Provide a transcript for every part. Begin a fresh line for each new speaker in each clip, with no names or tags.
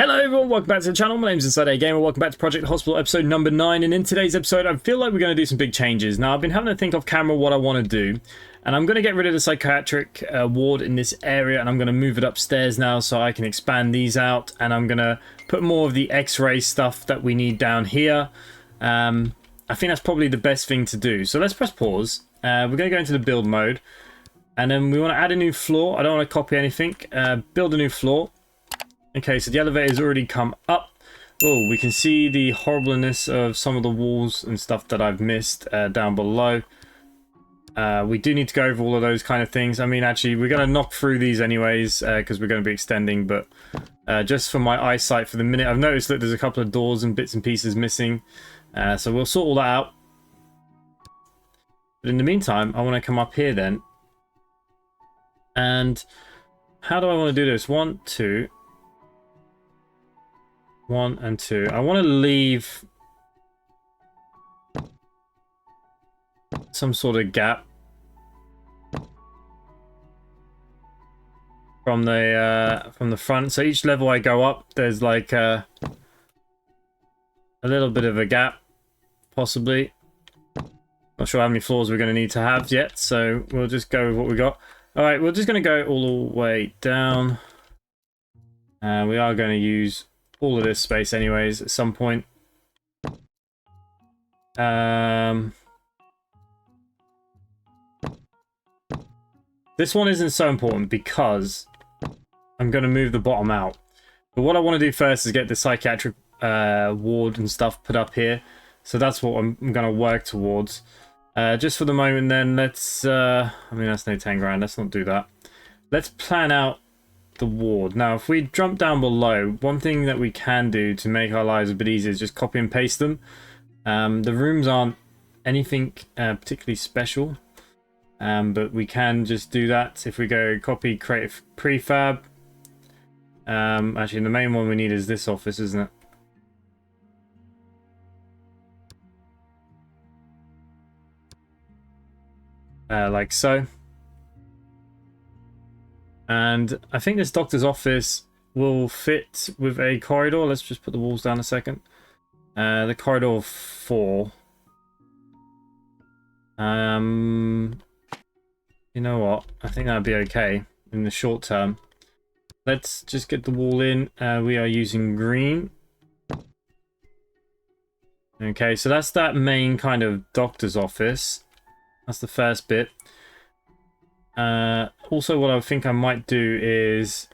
Hello everyone, welcome back to the channel. My name's InsideAgameR. Welcome back to Project Hospital episode number 9. And in today's episode, I feel like we're going to do some big changes. Now, I've been having to think off camera what I want to do. And I'm going to get rid of the psychiatric ward in this area. And I'm going to move it upstairs now so I can expand these out. And I'm going to put more of the X-ray stuff that we need down here. I think that's probably the best thing to do. So let's press pause. We're going to go into the build mode. And then we want to add a new floor. I don't want to copy anything. Build a new floor. Okay, so the elevator's already come up. Oh, we can see the horribleness of some of the walls and stuff that I've missed down below. We do need to go over all of those kind of things. I mean, actually, we're going to knock through these anyways because we're going to be extending. But just for my eyesight for the minute, I've noticed that there's a couple of doors and bits and pieces missing. So we'll sort all that out. But in the meantime, I want to come up here then. And how do I want to do this? 1, 2... 1 and 2. I want to leave some sort of gap from the front. So each level I go up, there's like a little bit of a gap, possibly. Not sure how many floors we're going to need to have yet, so we'll just go with what we got. All right, we're just going to go all the way down. We are going to use all of this space anyways at some point. This one isn't so important because I'm going to move the bottom out. But what I want to do first is get the psychiatric ward and stuff put up here. So that's what I'm going to work towards. Just for the moment then, let's... I mean, that's no 10 grand. Let's not do that. Let's plan out the ward. Now, if we jump down below, one thing that we can do to make our lives a bit easier is just copy and paste them. The rooms aren't anything particularly special, but we can just do that. If we go copy, create prefab. Actually, the main one we need is this office, isn't it? Like so. And I think this doctor's office will fit with a corridor. Let's just put the walls down a second. The corridor of 4. You know what? I think that'd be okay in the short term. Let's just get the wall in. We are using green. Okay, so that's that main kind of doctor's office. That's the first bit. Also, what I think I might do is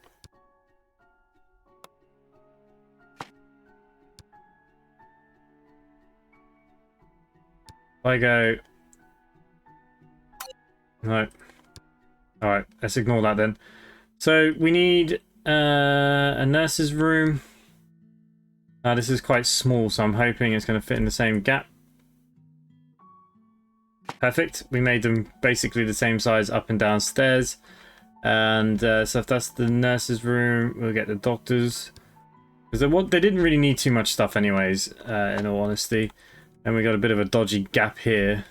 I go no. All right, let's ignore that then. So we need a nurse's room. Now this is quite small, so I'm hoping it's going to fit in the same gap. Perfect. We made them basically the same size up and downstairs. And so if that's the nurse's room, we'll get the doctor's. Because they didn't really need too much stuff anyways, in all honesty. And we got a bit of a dodgy gap here.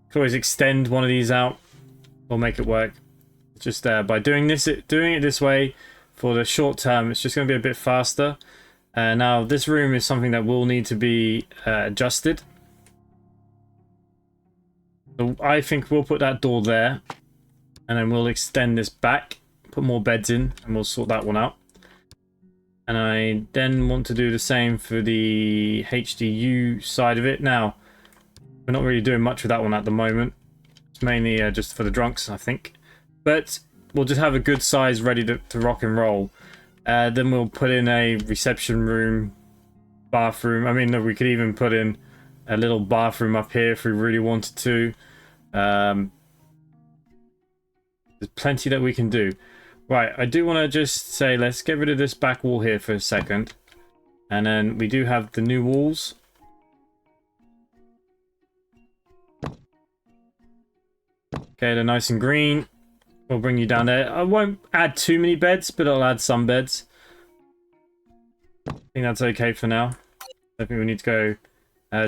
Could always extend one of these out or make it work. Just by doing it this way for the short term, it's just going to be a bit faster. Now, this room is something that will need to be adjusted. So I think we'll put that door there, and then we'll extend this back, put more beds in, and we'll sort that one out. And I then want to do the same for the HDU side of it. Now, we're not really doing much with that one at the moment. It's mainly just for the drunks, I think. But we'll just have a good size ready to rock and roll. Then we'll put in a reception room, bathroom. I mean, we could even put in a little bathroom up here if we really wanted to. There's plenty that we can do. Right, I do want to just say let's get rid of this back wall here for a second. And then we do have the new walls. Okay, they're nice and green. We'll bring you down there. I won't add too many beds, but I'll add some beds. I think that's okay for now. I think we need to go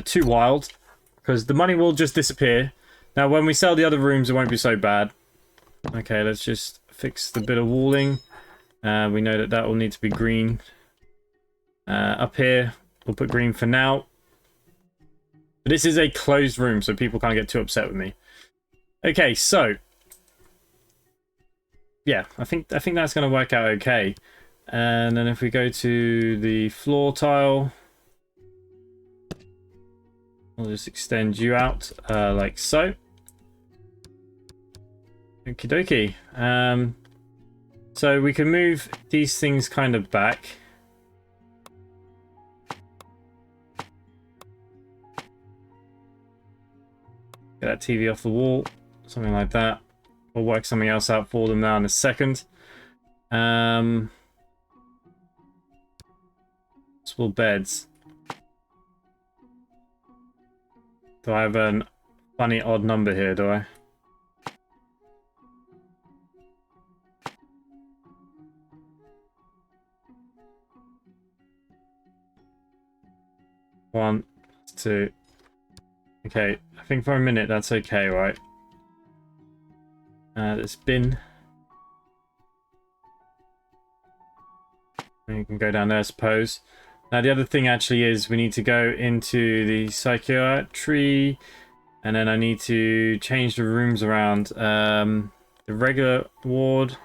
too wild, because the money will just disappear. Now, when we sell the other rooms, it won't be so bad. Okay, let's just fix the bit of walling. We know that that will need to be green. Up here, we'll put green for now. But this is a closed room, so people can't get too upset with me. Okay, so yeah, I think that's going to work out okay. And then if we go to the floor tile, I'll just extend you out like so. Okie dokie. So we can move these things kind of back. Get that TV off the wall, something like that. We'll work something else out for them now in a second. Possible beds. Do I have a funny odd number here, do I? One, two. Okay, I think for a minute that's okay, right? This bin. And you can go down there, I suppose. Now the other thing actually is we need to go into the psychiatry, and then I need to change the rooms around. The regular ward,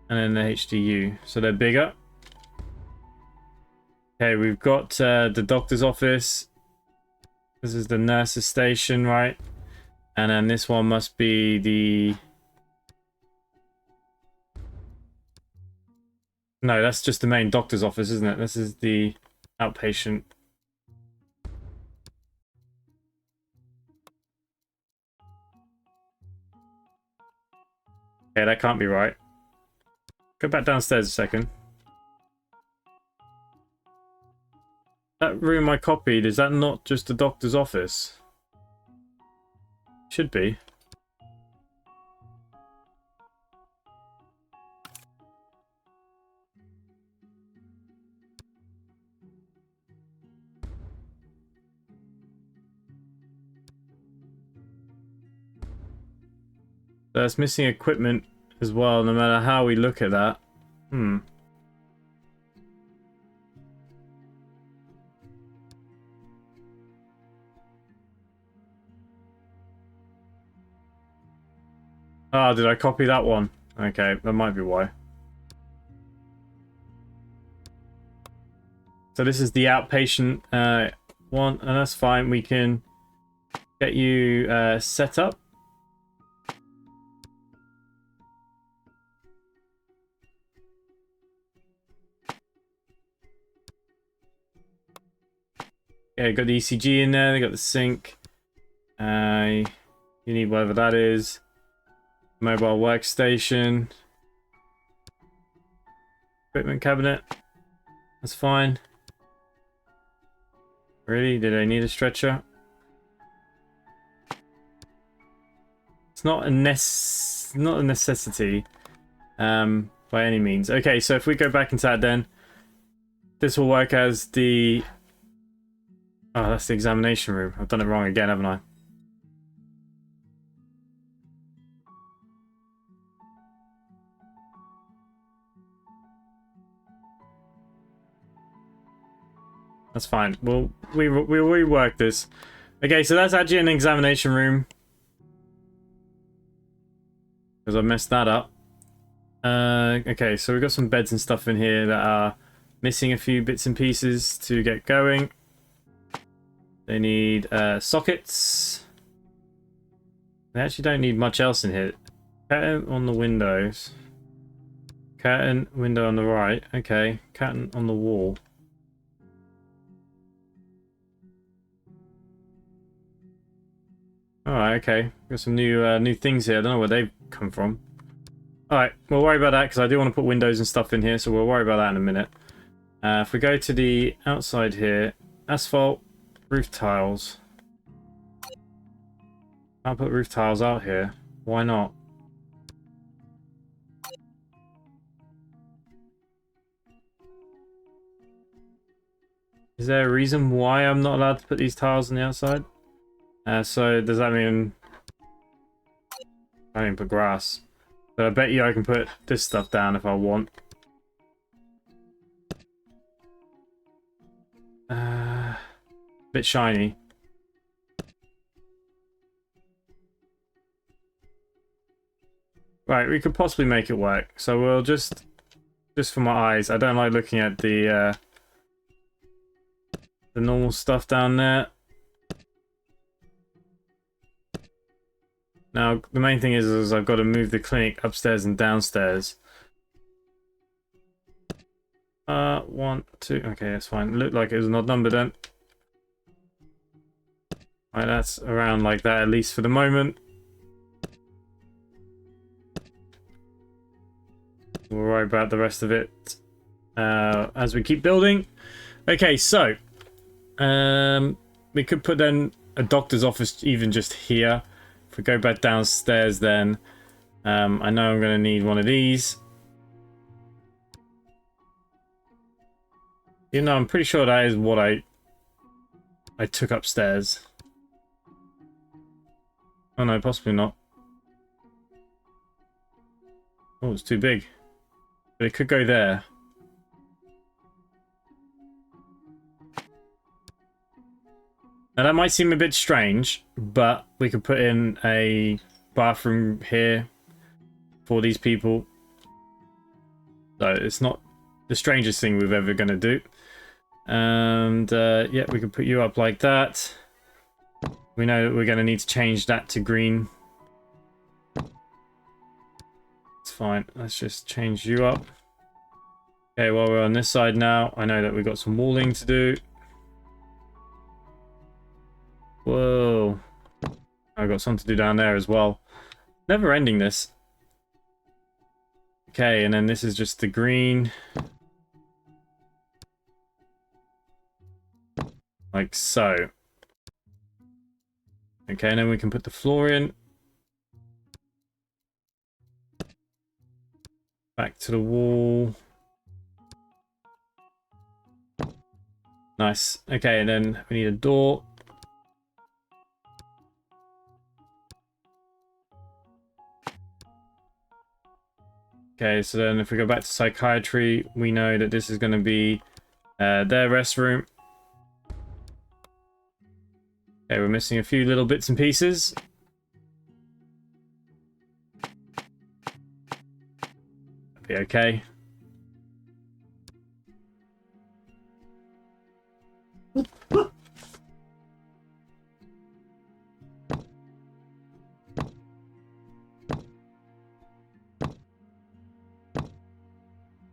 and then the HDU, so they're bigger. Okay, we've got the doctor's office. This is the nurse's station, right? And then this one must be the... No, that's just the main doctor's office, isn't it? This is the outpatient. Okay, that can't be right. Go back downstairs a second. That room I copied, is that not just the doctor's office? Should be. So it's missing equipment as well, no matter how we look at that. Ah, did I copy that one? Okay, that might be why. So this is the outpatient one, and that's fine. We can get you set up. Yeah, got the ECG in there. They got the sink. You need whatever that is. Mobile workstation. Equipment cabinet. That's fine. Really? Did I need a stretcher? It's not a necessity by any means. Okay, so if we go back into that then, this will work as the... Oh, that's the examination room. I've done it wrong again, haven't I? That's fine. We'll rework this. Okay, so that's actually an examination room. Because I messed that up. Okay, so we've got some beds and stuff in here that are missing a few bits and pieces to get going. They need sockets. They actually don't need much else in here. Curtain on the windows. Curtain, window on the right. Okay, curtain on the wall. Alright, okay. Got some new things here. I don't know where they've come from. Alright, we'll worry about that because I do want to put windows and stuff in here, so we'll worry about that in a minute. If we go to the outside here, asphalt, roof tiles. I'll put roof tiles out here. Why not? Is there a reason why I'm not allowed to put these tiles on the outside? So does that mean I didn't put grass? So I bet you I can put this stuff down if I want. Bit shiny. Right, we could possibly make it work. So we'll just for my eyes, I don't like looking at the normal stuff down there. Now, the main thing is I've got to move the clinic upstairs and downstairs. 1, 2, okay, that's fine. Looked like it was an odd number then. Right, that's around like that, at least for the moment. We'll worry about the rest of it as we keep building. Okay, so we could put then a doctor's office even just here. If we go back downstairs then, I know I'm going to need one of these. You know, I'm pretty sure that is what I took upstairs. Oh no, possibly not. Oh, it's too big. But it could go there. Now that might seem a bit strange, but we could put in a bathroom here for these people. So it's not the strangest thing we're ever going to do. And yeah, we can put you up like that. We know that we're going to need to change that to green. It's fine. Let's just change you up. Okay, while we're on this side now, I know that we've got some walling to do. Whoa. I've got something to do down there as well. Never ending this. Okay, and then this is just the green. Like so. Okay, and then we can put the floor in. Back to the wall. Nice. Okay, and then we need a door. Okay, so then if we go back to psychiatry, we know that this is going to be their restroom. Okay, we're missing a few little bits and pieces. That'll be okay.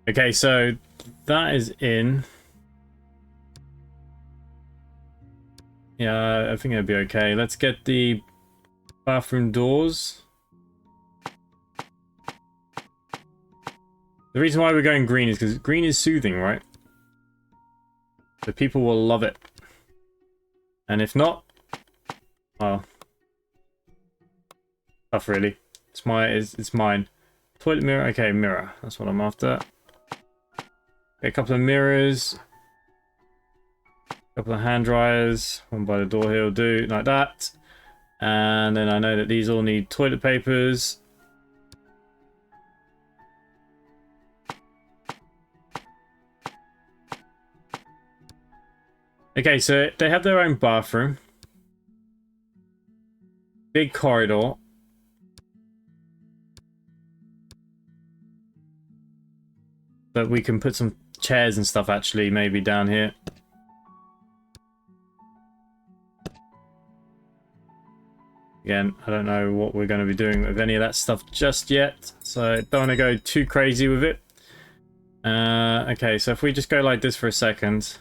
Okay, so that is in. Yeah, I think it'll be okay. Let's get the bathroom doors. The reason why we're going green is because green is soothing, right? So people will love it. And if not, well, tough really. It's mine. Toilet mirror, okay, mirror. That's what I'm after. Okay, a couple of mirrors. Couple of hand dryers, one by the door here will do, like that. And then I know that these all need toilet papers. Okay, so they have their own bathroom. Big corridor. But we can put some chairs and stuff actually maybe down here. Again, I don't know what we're going to be doing with any of that stuff just yet, so don't want to go too crazy with it. Okay, so if we just go like this for a second.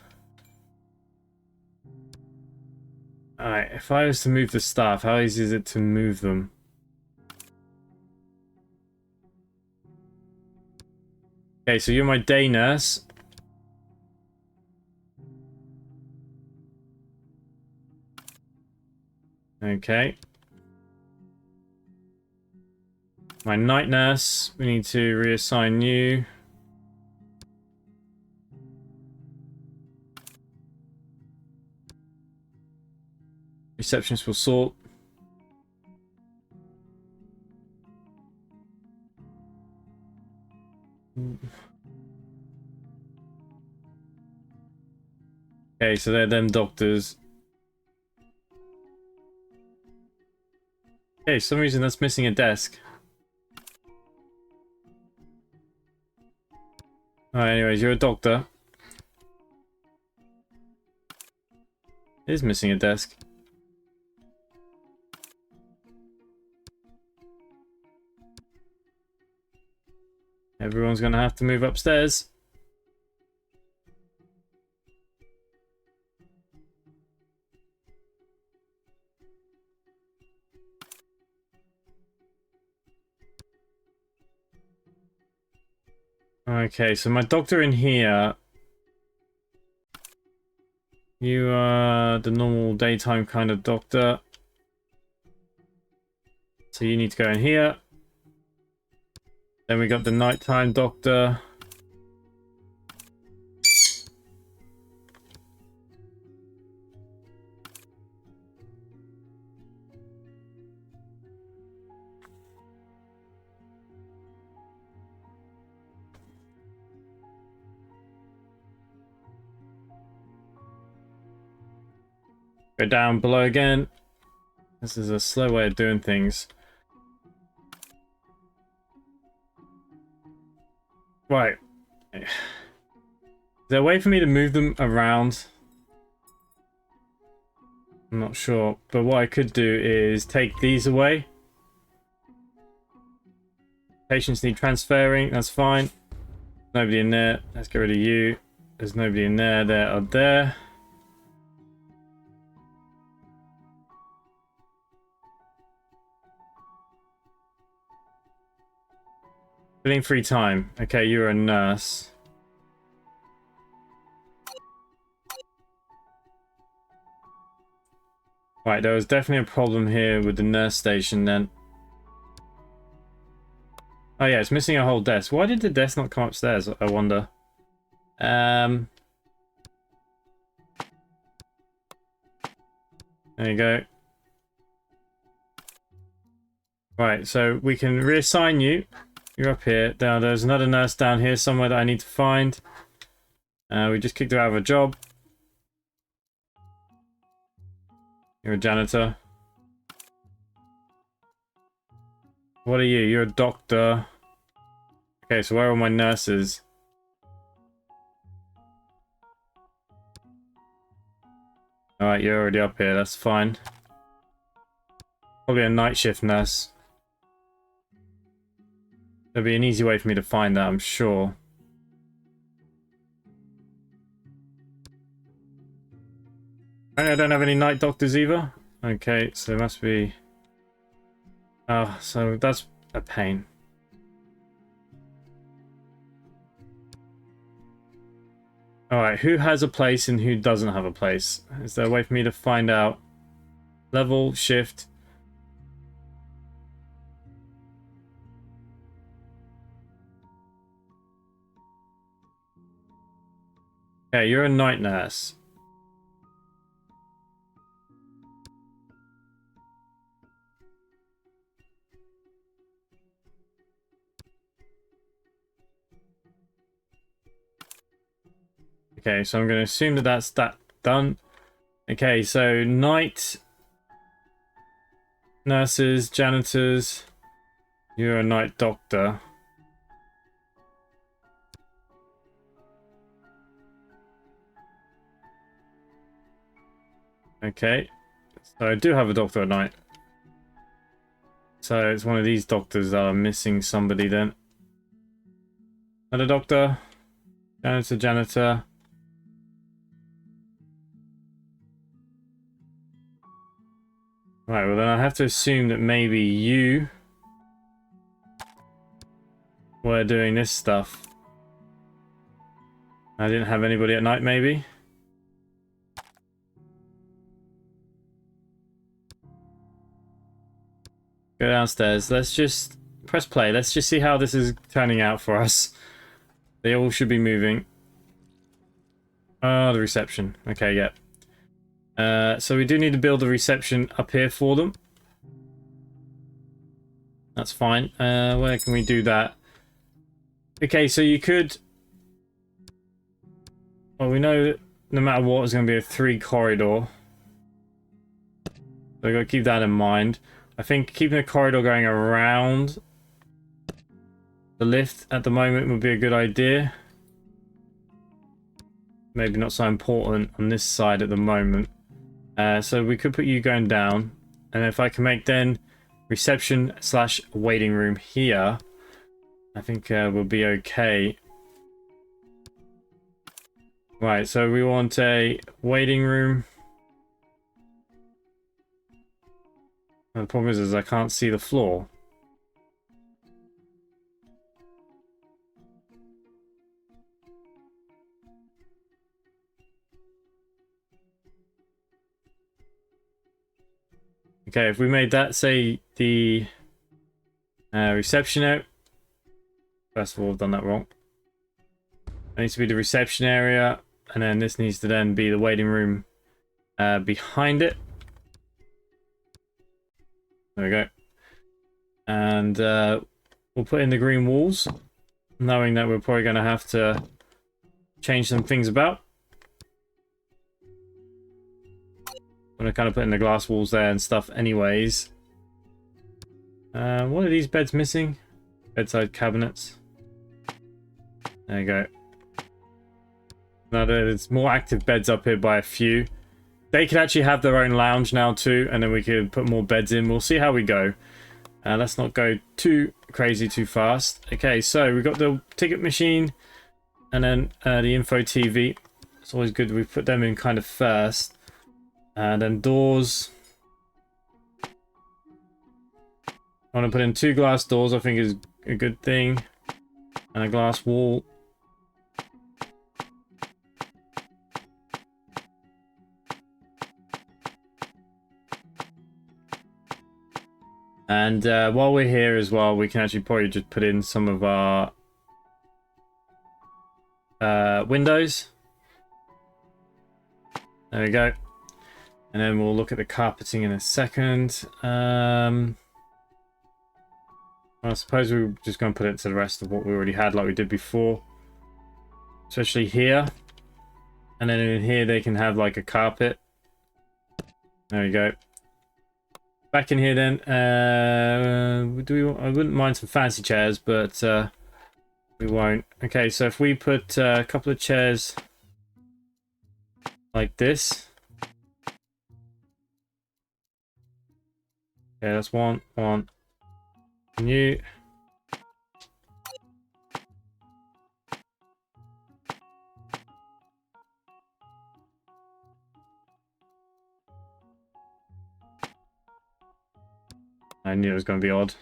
Alright, if I was to move the staff, how easy is it to move them? Okay, so you're my day nurse. Okay. My night nurse, we need to reassign you. Receptionist will sort. Okay, so they're them doctors. Okay, for some reason that's missing a desk. Alright, anyways, you're a doctor. It is missing a desk. Everyone's gonna have to move upstairs. Okay, so my doctor in here. You are the normal daytime kind of doctor. So you need to go in here. Then we got the nighttime doctor. Go down below again. This is a slow way of doing things. Right. Is there a way for me to move them around? I'm not sure. But what I could do is take these away. Patients need transferring. That's fine. Nobody in there. Let's get rid of you. There's nobody in there. They're up there. Filling free time. Okay, you're a nurse. Right, there was definitely a problem here with the nurse station then. Oh yeah, it's missing a whole desk. Why did the desk not come upstairs, I wonder? There you go. Right, so we can reassign you. You're up here. Now there's another nurse down here somewhere that I need to find. We just kicked her out of a job. You're a janitor. What are you? You're a doctor. Okay, so where are my nurses? Alright, you're already up here. That's fine. Probably a night shift nurse. There'll be an easy way for me to find that, I'm sure. I don't have any night doctors either. Okay, so there must be... Oh, so that's a pain. Alright, who has a place and who doesn't have a place? Is there a way for me to find out? Level, shift... Okay, you're a night nurse. Okay, so I'm going to assume that that's that done. Okay, so night nurses, janitors. You're a night doctor. Okay, so I do have a doctor at night. So it's one of these doctors that are missing somebody then. Another doctor. Janitor, janitor. Right, well then I have to assume that maybe you were doing this stuff. I didn't have anybody at night maybe. Go downstairs. Let's just press play. Let's just see how this is turning out for us. They all should be moving. Oh, the reception. Okay, yeah. So we do need to build a reception up here for them. That's fine. Where can we do that? Okay, so you could... Well, we know that no matter what, it's going to be a 3 corridor. So we've got to keep that in mind. I think keeping a corridor going around the lift at the moment would be a good idea. Maybe not so important on this side at the moment. So we could put you going down. And if I can make then reception / waiting room here, I think we'll be okay. Right, so we want a waiting room. And the problem is I can't see the floor. Okay, if we made that, say, the reception out. First of all, I've done that wrong. It needs to be the reception area, and then this needs to then be the waiting room behind it. There we go. And we'll put in the green walls, knowing that we're probably going to have to change some things about. I'm going to kind of put in the glass walls there and stuff anyways. What are these beds missing? Bedside cabinets. There you go. Now there's more active beds up here by a few. They could actually have their own lounge now too, and then we could put more beds in. We'll see how we go. Let's not go too crazy too fast. Okay, so we've got the ticket machine and then the info TV. It's always good we put them in kind of first. And then doors. I want to put in 2 glass doors, I think is a good thing. And a glass wall. And while we're here as well, we can actually probably just put in some of our windows. There we go. And then we'll look at the carpeting in a second. I suppose we're just going to put it to the rest of what we already had like we did before. Especially here. And then in here they can have like a carpet. There we go. Back in here then, I wouldn't mind some fancy chairs, but we won't. Okay, so if we put a couple of chairs like this. Okay, that's one. New. I knew it was going to be odd.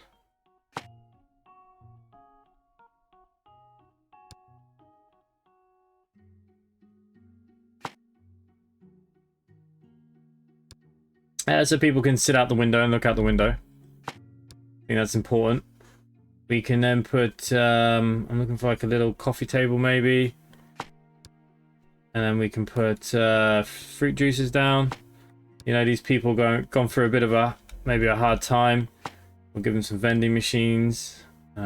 So people can sit out the window and look out the window. I think that's important. We can then put, I'm looking for like a little coffee table maybe. And then we can put fruit juices down. You know, these people gone through a bit of maybe a hard time. We'll give them some vending machines.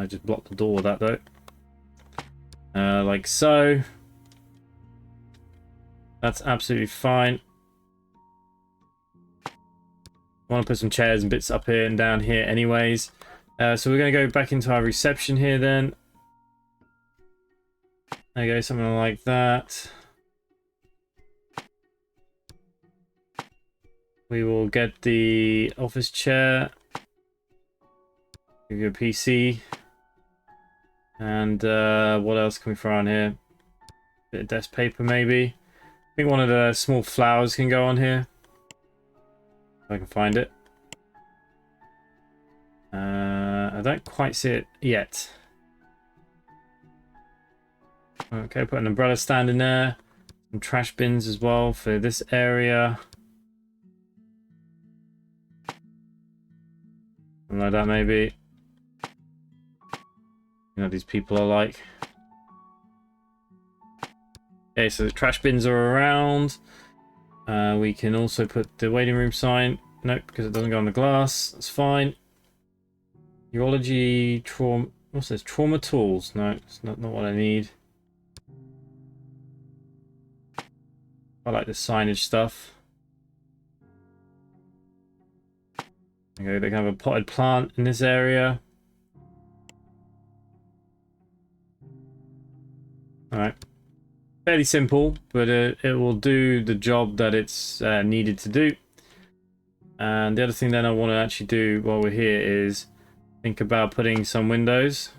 Just block the door with that though. Like so. That's absolutely fine. I want to put some chairs and bits up here and down here anyways. So we're going to go back into our reception here then. There you go, something like that. We will get the office chair. Give you a PC. And what else can we throw on here? Bit of desk paper maybe. I think one of the small flowers can go on here. If I can find it. I don't quite see it yet. Okay, put an umbrella stand in there. Some trash bins as well for this area. Something like that maybe. You know these people are like. Okay, so the trash bins are around. We can also put the waiting room sign. Nope, because it doesn't go on the glass. That's fine. Urology, trauma. What's this? Trauma tools. No, it's not what I need. I like the signage stuff. Okay, they can have a potted plant in this area. Alright. Fairly simple, but it will do the job that it's needed to do. And the other thing that I want to actually do while we're here is think about putting some windows.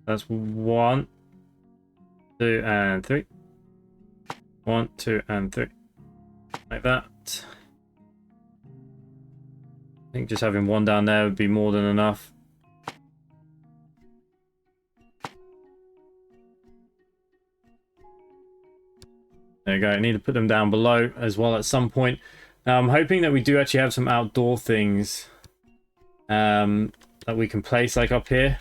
That's 1, 2, and 3. 1, 2, and 3. Like that. I think just having one down there would be more than enough. There you go. I need to put them down below as well at some point. Now I'm hoping that we do actually have some outdoor things that we can place like up here.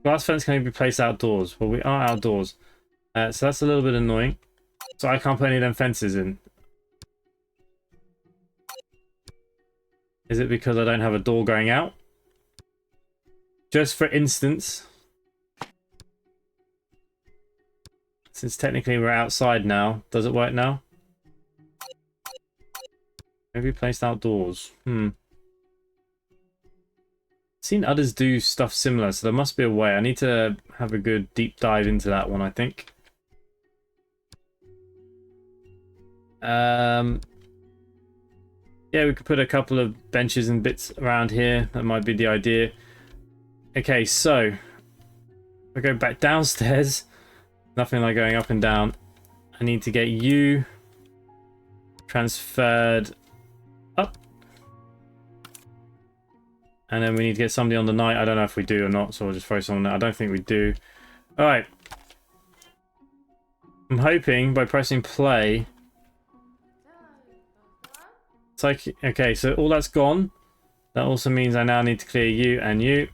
Glass fence can be placed outdoors. Well, we are outdoors. So that's a little bit annoying. So I can't put any of them fences in. Is it because I don't have a door going out? Just for instance, since technically we're outside now, does it work now? Maybe placed outdoors. Seen others do stuff similar, so there must be a way. I need to have a good deep dive into that one, I think. Yeah, we could put a couple of benches and bits around here. That might be the idea. Okay, so we go back downstairs. Nothing like going up and down. I need to get you transferred up. And then we need to get somebody on the night. I don't know if we do or not, so we'll just throw someone there. I don't think we do. Alright. I'm hoping by pressing play... It's like, okay, so all that's gone. That also means I now need to clear you and you.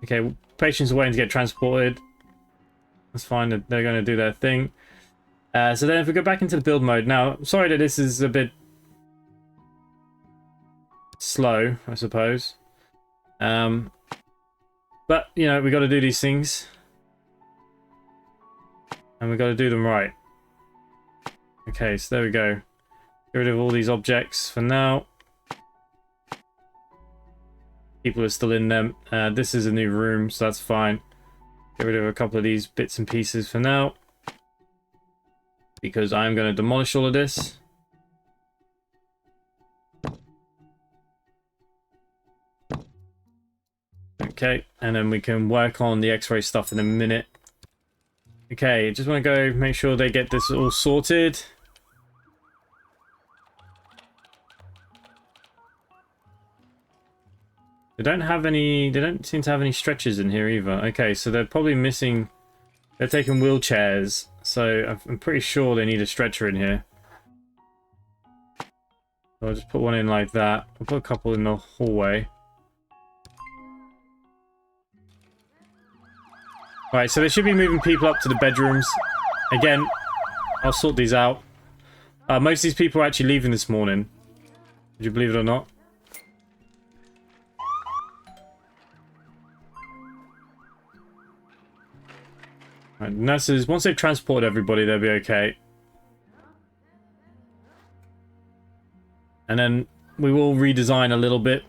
Okay, patients are waiting to get transported. That's fine, they're going to do their thing. So then if we go back into the build mode. Now, sorry that this is a bit slow, I suppose. But, you know, we got to do these things. And we got to do them right. Okay, so there we go. Get rid of all these objects for now. People are still in them. This is a new room, so that's fine. Get rid of a couple of these bits and pieces for now. Because I'm going to demolish all of this. Okay, and then we can work on the X-ray stuff in a minute. Okay, just want to go make sure they get this all sorted. They don't have any, they don't seem to have any stretchers in here either. Okay, so they're probably missing, they're taking wheelchairs. So I'm pretty sure they need a stretcher in here. So I'll just put one in like that. I'll put a couple in the hallway. Alright, so they should be moving people up to the bedrooms. Again, I'll sort these out. Most of these people are actually leaving this morning. Would you believe it or not? Right, nurses, once they've transported everybody, they'll be okay. And then we will redesign a little bit.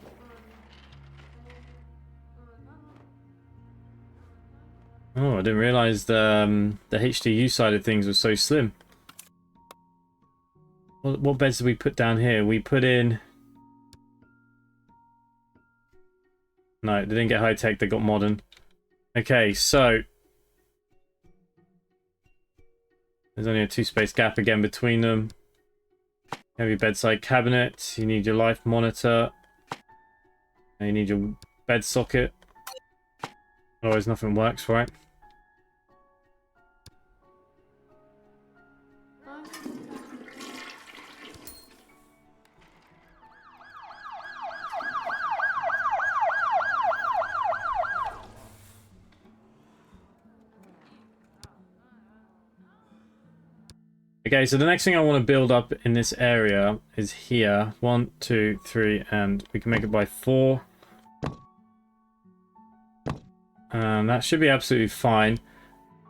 Oh, I didn't realize the HDU side of things was so slim. What beds did we put down here? We put in... No, they didn't get high-tech, they got modern. Okay, so... There's only a 2-space gap again between them. You have your bedside cabinet. You need your life monitor. And you need your bed socket. Otherwise nothing works, right? Okay, so the next thing I want to build up in this area is here. 1, 2, 3, and we can make it by 4. That should be absolutely fine.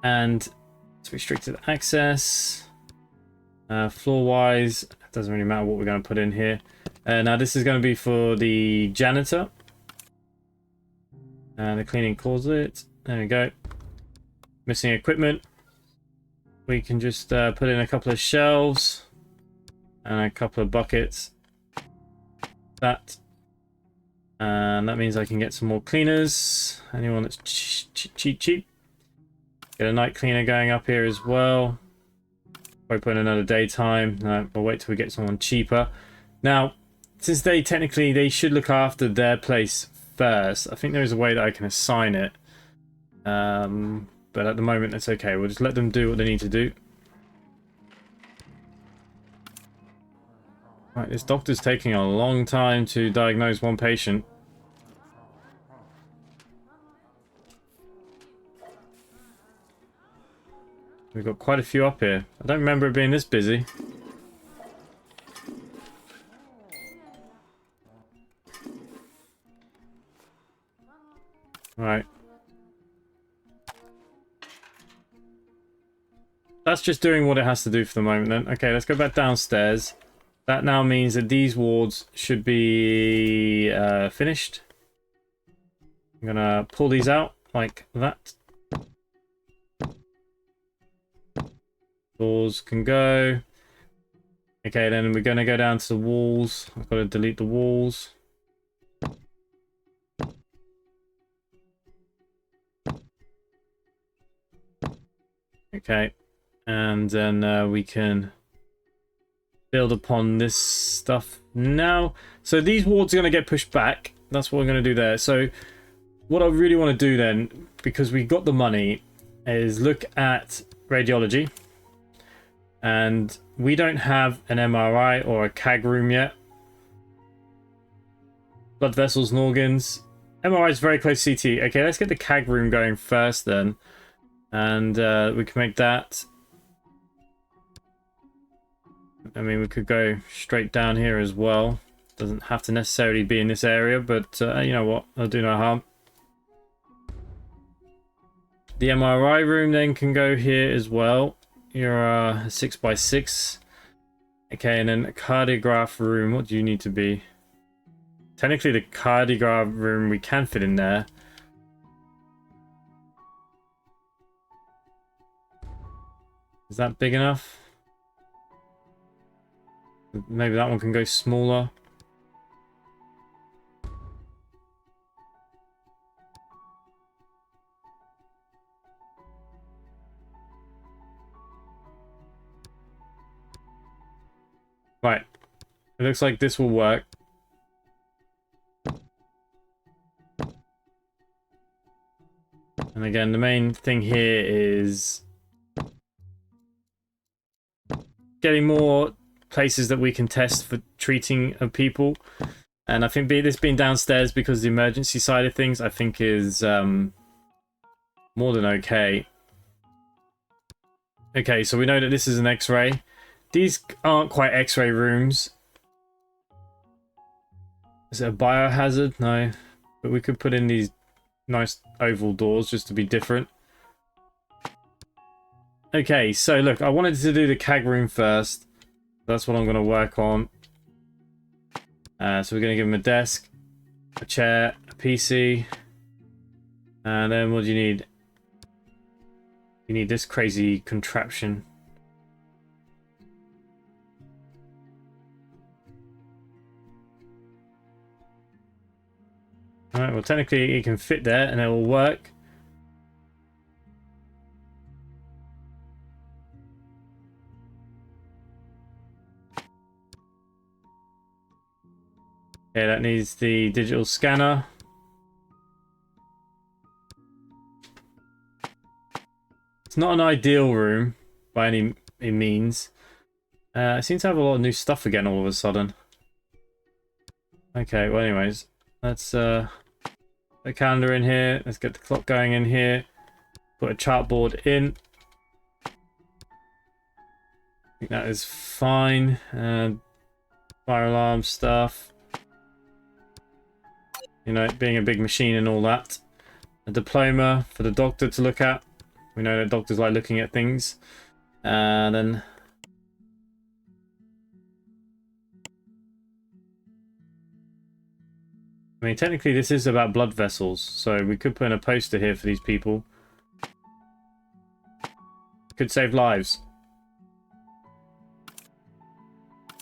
And it's restricted access. Floor-wise, it doesn't really matter what we're going to put in here. Now this is going to be for the janitor. The cleaning closet. There we go. Missing equipment. We can just put in a couple of shelves and a couple of buckets. That. And that means I can get some more cleaners. Anyone that's cheap. Get a night cleaner going up here as well. Probably put in another daytime. No, we'll wait till we get someone cheaper. Now, since they should look after their place first, I think there is a way that I can assign it. But at the moment, it's okay. We'll just let them do what they need to do. Right, this doctor's taking a long time to diagnose one patient. We've got quite a few up here. I don't remember it being this busy. Right. That's just doing what it has to do for the moment then. Okay, let's go back downstairs. That now means that these wards should be finished. I'm gonna pull these out like that. Doors can go. Okay, then we're gonna go down to the walls. I've got to delete the walls. Okay. And then we can build upon this stuff now. So these wards are going to get pushed back. That's what we're going to do there. So what I really want to do then, because we got the money, is look at radiology. And we don't have an MRI or a CAG room yet. Blood vessels and organs. MRI is very close to CT. Okay, let's get the CAG room going first then. And we can make that. I mean, we could go straight down here as well. Doesn't have to necessarily be in this area, but you know what? I'll do no harm. The MRI room then can go here as well. You're 6x6. Okay, and then a cardiograph room. What do you need to be? Technically, the cardiograph room we can fit in there. Is that big enough? Maybe that one can go smaller. Right. It looks like this will work. And again, the main thing here is getting more places that we can test for treating of people. And I think this being downstairs because the emergency side of things, I think is more than okay. Okay, so we know that this is an X-ray. These aren't quite X-ray rooms. Is it a biohazard? No. But we could put in these nice oval doors just to be different. Okay, so look, I wanted to do the CAG room first. That's what I'm going to work on. So we're going to give him a desk, a chair, a PC. And then what do you need? You need this crazy contraption. Alright, well technically it can fit there and it will work. Okay, that needs the digital scanner. It's not an ideal room by any means. I seem to have a lot of new stuff again all of a sudden. Okay, well anyways, let's put a calendar in here. Let's get the clock going in here. Put a chart board in. I think that is fine. Fire alarm stuff. You know, being a big machine and all that. A diploma for the doctor to look at. We know that doctors like looking at things. And then... I mean, technically this is about blood vessels, so we could put in a poster here for these people. Could save lives.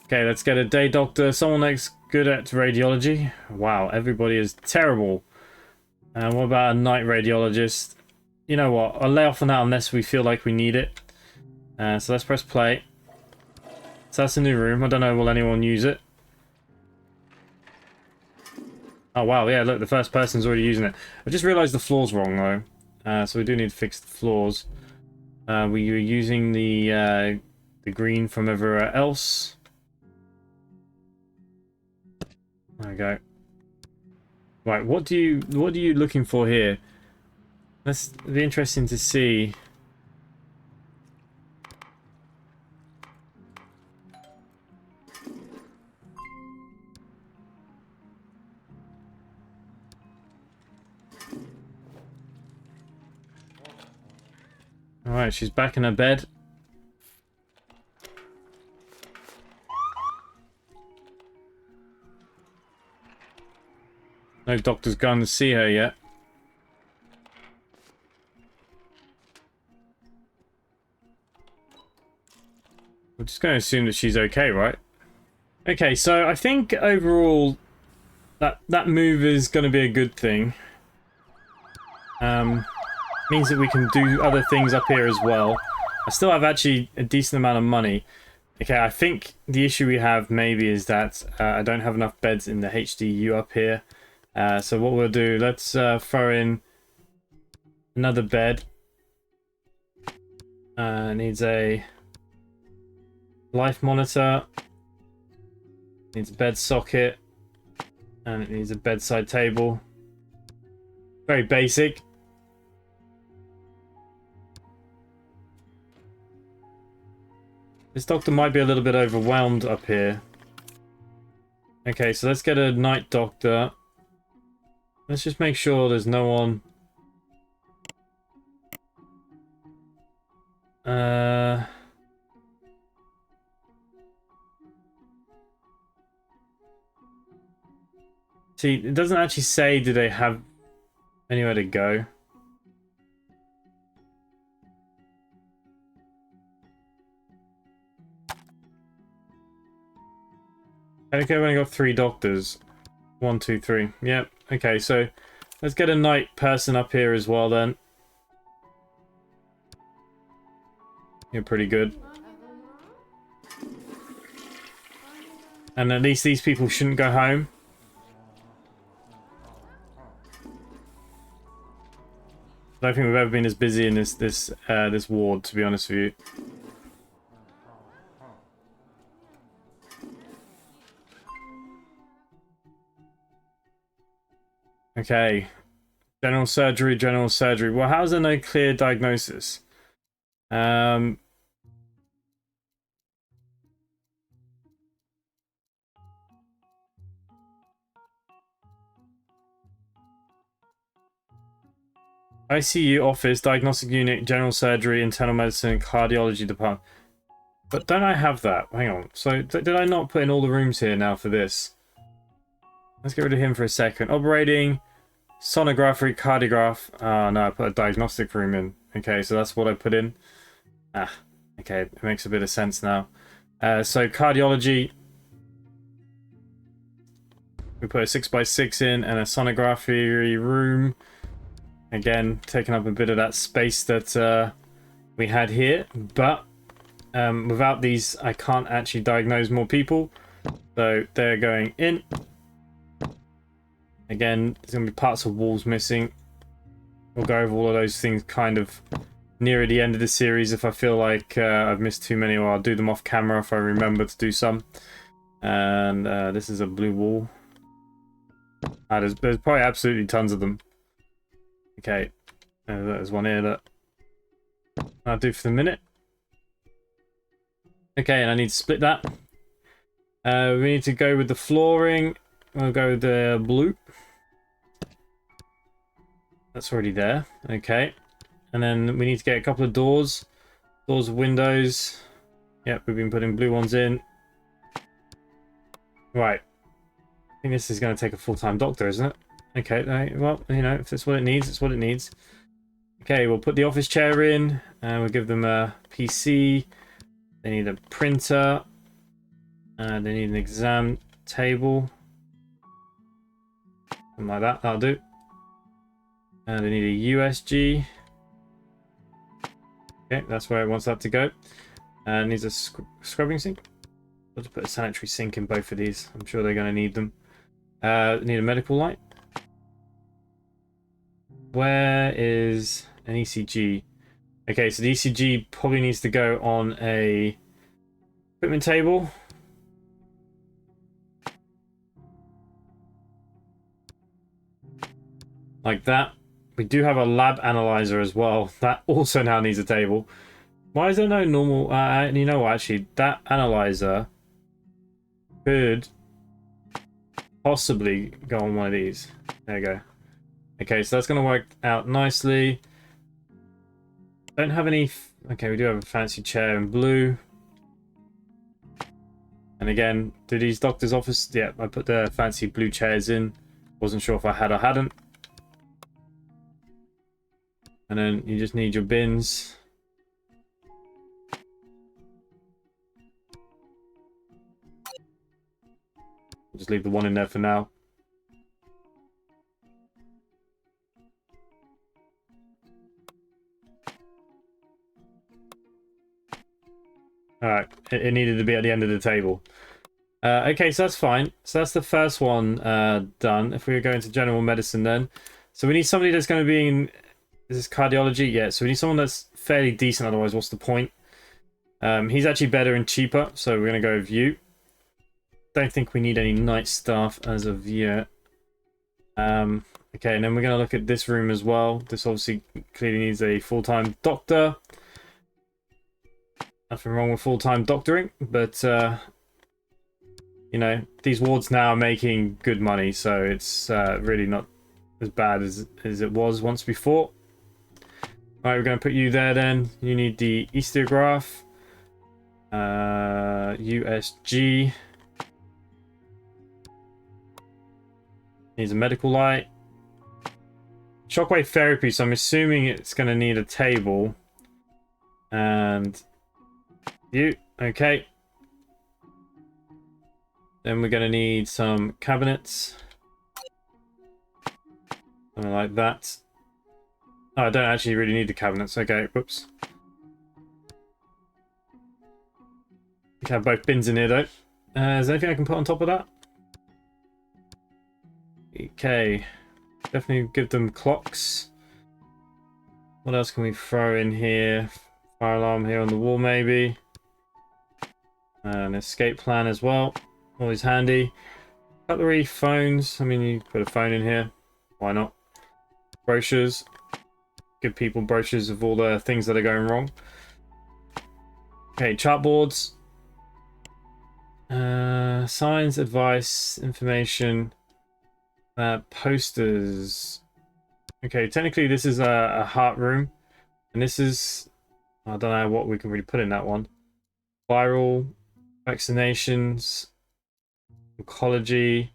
Okay, let's get a day doctor. Someone that's good at radiology. Wow, everybody is terrible. What about a night radiologist? You know what? I'll lay off on that unless we feel like we need it. So let's press play. So that's a new room. I don't know, will anyone use it? Oh wow, yeah, look, the first person's already using it. I just realised the floor's wrong though. So we do need to fix the floors. We were using the green from everywhere else. There we go. Right, what are you looking for here? That's be interesting to see. Alright, she's back in her bed. No doctor's gone to see her yet. We're just going to assume that she's okay, right? Okay, so I think overall that move is going to be a good thing. Means that we can do other things up here as well. I still have actually a decent amount of money. Okay, I think the issue we have maybe is that I don't have enough beds in the HDU up here. So what we'll do, let's throw in another bed. Needs a life monitor. Needs a bed socket. And it needs a bedside table. Very basic. This doctor might be a little bit overwhelmed up here. Okay, so let's get a night doctor. Let's just make sure there's no one. See, it doesn't actually say do they have anywhere to go. Okay, we've only got 3 doctors. 1, 2, 3. Yep. Okay, so let's get a night person up here as well then. You're pretty good. And at least these people shouldn't go home. I don't think we've ever been as busy in this ward, to be honest with you. Okay. General surgery, general surgery. Well, how's there no clear diagnosis? ICU, office, diagnostic unit, general surgery, internal medicine, cardiology department. But don't I have that? Hang on. So did I not put in all the rooms here now for this? Let's get rid of him for a second. Operating, sonography, cardiograph. Oh no, I put a diagnostic room in. Okay, so that's what I put in. Ah, okay, it makes a bit of sense now. So cardiology. We put a 6x6 in and a sonography room. Again, taking up a bit of that space that we had here. But without these, I can't actually diagnose more people. So they're going in. Again, there's going to be parts of walls missing. We'll go over all of those things kind of nearer the end of the series if I feel like I've missed too many, or I'll do them off camera if I remember to do some. And this is a blue wall. There's probably absolutely tons of them. Okay, there's one here that I'll do for the minute. Okay, and I need to split that. We need to go with the flooring. We'll go with the blue. That's already there. Okay. And then we need to get a couple of doors. Doors, windows. Yep, we've been putting blue ones in. Right. I think this is going to take a full-time doctor, isn't it? Okay, well, you know, if that's what it needs, it's what it needs. Okay, we'll put the office chair in, and we'll give them a PC. They need a printer. They need an exam table. Something like that, that'll do. They need a USG. Okay, that's where it wants that to go. It needs a scrubbing sink. I'll just put a sanitary sink in both of these. I'm sure they're going to need them. Need a medical light. Where is an ECG? Okay, so the ECG probably needs to go on a equipment table. Like that. We do have a lab analyzer as well. That also now needs a table. Why is there no normal... you know what, actually, that analyzer could possibly go on one of these. There you go. Okay, so that's going to work out nicely. Don't have any... Okay, we do have a fancy chair in blue. And again, do these doctor's office... Yeah, I put the fancy blue chairs in. Wasn't sure if I had or hadn't. And then you just need your bins. I'll just leave the one in there for now. Alright, it needed to be at the end of the table. Okay, so that's fine. So that's the first one done. If we were going to general medicine then. So we need somebody that's going to be in... Is this cardiology? Yeah, so we need someone that's fairly decent, otherwise what's the point? He's actually better and cheaper, so we're going to go with you. Don't think we need any night staff as of yet. Okay, and then we're going to look at this room as well. This obviously clearly needs a full-time doctor. Nothing wrong with full-time doctoring, but you know, these wards now are making good money, so it's really not as bad as it was once before. Alright, we're going to put you there then. You need the EVGA, USG. Needs a medical light. Shockwave therapy, so I'm assuming it's going to need a table. And you, okay. Then we're going to need some cabinets. Something like that. Oh, I don't actually really need the cabinets. Okay, whoops. We can have both bins in here though. Is there anything I can put on top of that? Okay. Definitely give them clocks. What else can we throw in here? Fire alarm here on the wall maybe. An escape plan as well. Always handy. Cutlery, phones. I mean, you put a phone in here. Why not? Brochures. Give people brochures of all the things that are going wrong. Okay, chartboards. Signs, advice, information. Posters. Okay, technically this is a heart room. And this is... I don't know what we can really put in that one. Viral, vaccinations, oncology,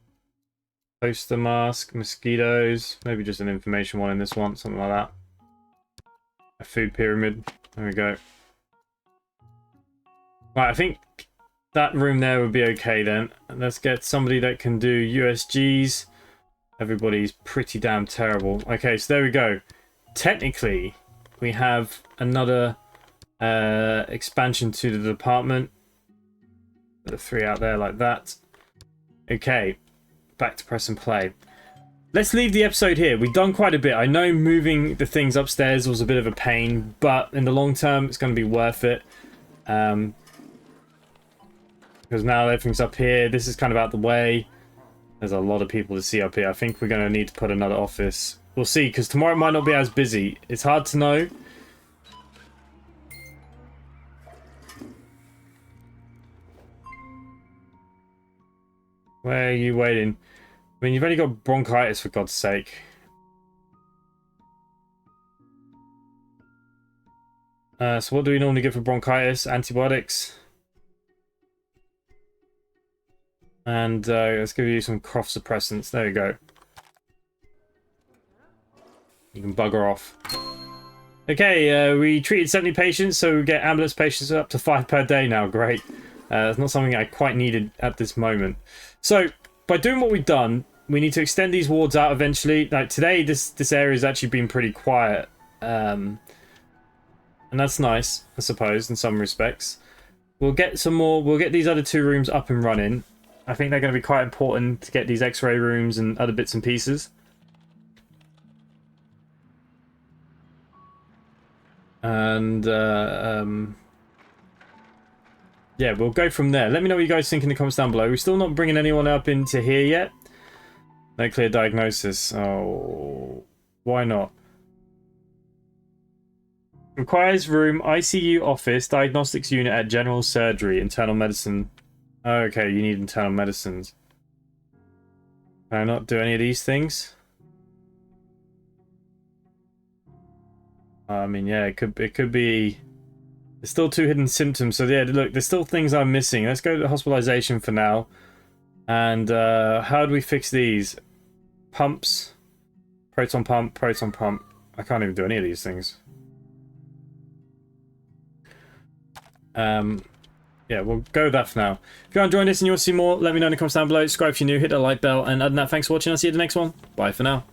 poster mask, mosquitoes. Maybe just an information one in this one, something like that. A food pyramid. There we go. Right, I think that room there would be okay then. Let's get somebody that can do USGs. Everybody's pretty damn terrible. Okay, so there we go. Technically, we have another expansion to the department. Put the 3 out there like that. Okay, back to press and play. Let's leave the episode here. We've done quite a bit. I know moving the things upstairs was a bit of a pain, but in the long term, it's going to be worth it. Because now everything's up here. This is kind of out the way. There's a lot of people to see up here. I think we're going to need to put another office. We'll see, because tomorrow might not be as busy. It's hard to know. Where are you waiting? I mean, you've only got bronchitis, for God's sake. So what do we normally give for bronchitis? Antibiotics. And let's give you some cough suppressants. There you go. You can bugger off. Okay, we treated 70 patients, so we get ambulance patients up to 5 per day now. Great. It's not something I quite needed at this moment. So, by doing what we've done, we need to extend these wards out eventually. Like today, this area has actually been pretty quiet. And that's nice, I suppose, in some respects. We'll get some more. We'll get these other 2 rooms up and running. I think they're going to be quite important to get these X-ray rooms and other bits and pieces. And yeah, we'll go from there. Let me know what you guys think in the comments down below. We're still not bringing anyone up into here yet. No clear diagnosis. Oh, why not? Requires room, ICU office, diagnostics unit at general surgery, internal medicine. Okay, you need internal medicines. Can I not do any of these things? I mean, yeah, it could be. There's still 2 hidden symptoms, so yeah, look, there's still things I'm missing. Let's go to hospitalization for now. And how do we fix these? Pumps, proton pump, proton pump. I can't even do any of these things. Yeah, we'll go with that for now. If you're enjoying this and you want to see more, let me know in the comments down below. Subscribe if you're new, hit the like bell, and other than that, thanks for watching. I'll see you in the next one. Bye for now.